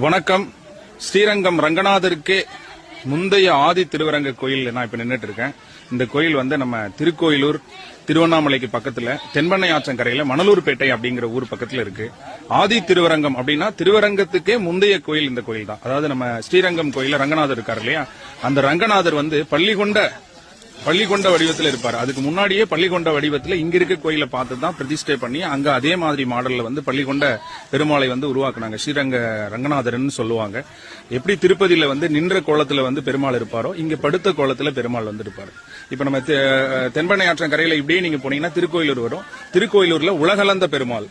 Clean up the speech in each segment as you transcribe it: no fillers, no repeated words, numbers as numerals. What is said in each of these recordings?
வணக்கம். ஸ்ரீரங்கம் ரங்கநாதருக்கே முந்தைய ஆதி திருவரங்க கோயில் நான் இப்ப நின்றுட்டு இருக்கேன். இந்த கோயில் வந்து நம்ம திருக்கோயிலூர் திருவண்ணாமலைக்கு பக்கத்துல தென்பெண்ணை ஆற்றங்கரையில மணலூர்பேட்டை அப்படிங்கிற ஊர் பக்கத்துல இருக்கு. ஆதி திருவரங்கம் அப்படின்னா திருவரங்கத்துக்கே முந்தைய கோயில் இந்த கோயில் தான். அதாவது நம்ம ஸ்ரீரங்கம் கோயில ரங்கநாதர் இருக்காரு இல்லையா, அந்த ரங்கநாதர் வந்து பள்ளிகொண்ட வடிவத்தில் இருப்பார். அதுக்கு முன்னாடியே பள்ளிகொண்ட வடிவத்தில் இங்க இருக்க கோயிலை பார்த்து தான் பிரதிஷ்டை பண்ணி அங்க அதே மாதிரி மாடல்ல வந்து பள்ளிகொண்ட பெருமாளை வந்து உருவாக்குனாங்க. ஸ்ரீரங்க ரங்கநாதர்னு சொல்லுவாங்க. எப்படி திருப்பதியில வந்து நின்ற கோலத்துல வந்து பெருமாள் இருப்பாரோ இங்க படுத்த கோலத்துல பெருமாள் வந்து இருப்பாரு. இப்ப நம்ம தென்பெண்ணை ஆற்றங்கரையில இப்படியே நீங்க போனீங்கன்னா திருக்கோயிலூர் வரும். திருக்கோயிலூர்ல உலகளந்த பெருமாள்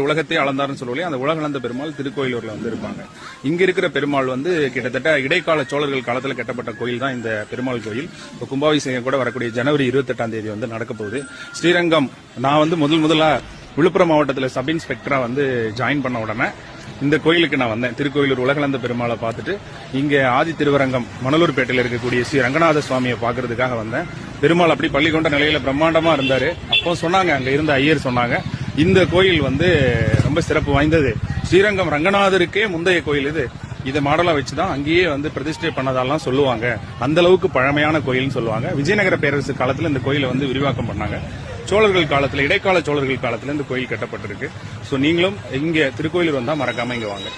உலகத்தை அளந்தாருன்னு சொல்லுவோம். அந்த உலகளந்த பெருமாள் திருக்கோயிலூர்ல வந்து இருப்பாங்க. இங்க இருக்கிற பெருமாள் வந்து கிட்டத்தட்ட இடைக்கால சோழர்கள் காலத்துல கட்டப்பட்ட கோயில் தான் இந்த பெருமாள் கோயில். கும்பாபிஷேகம் கூட வரக்கூடிய ஜனவரி 28ஆம் தேதி வந்து நடக்க போகுது. ஸ்ரீரங்கம் நான் வந்து முதலா விழுப்புரம் மாவட்டத்தில் சப் இன்ஸ்பெக்டரா வந்து ஜாயின் பண்ண உடனே இந்த கோயிலுக்கு நான் வந்தேன். திருக்கோயிலூர் உலகளந்த பெருமாளை பார்த்துட்டு இங்க ஆதி திருவரங்கம் மணலூர்பேட்டையில் இருக்கக்கூடிய ஸ்ரீ ரங்கநாத சுவாமியை பாக்குறதுக்காக வந்தேன். பெருமாள் அப்படி பள்ளிகொண்ட நிலையில பிரம்மாண்டமா இருந்தாரு. அப்போ சொன்னாங்க, அங்க இருந்த ஐயர் சொன்னாங்க, இந்த கோயில் வந்து ரொம்ப சிறப்பு வாய்ந்தது, ஸ்ரீரங்கம் ரங்கநாதருக்கே முந்தைய கோயில் இது, இதை மாடலா வச்சுதான் அங்கேயே வந்து பிரதிஷ்டை பண்ணதெல்லாம் சொல்லுவாங்க. அந்த அளவுக்கு பழமையான கோயில்னு சொல்லுவாங்க. விஜயநகர பேரரசு காலத்துல இந்த கோயிலை வந்து விரிவாக்கம் பண்ணாங்க. சோழர்கள் காலத்துல, இடைக்கால சோழர்கள் காலத்துல இந்த கோயில் கட்டப்பட்டிருக்கு. சோ நீங்களும் இங்க திருக்கோயிலூர் வந்தா மறக்காம இங்க வாங்க.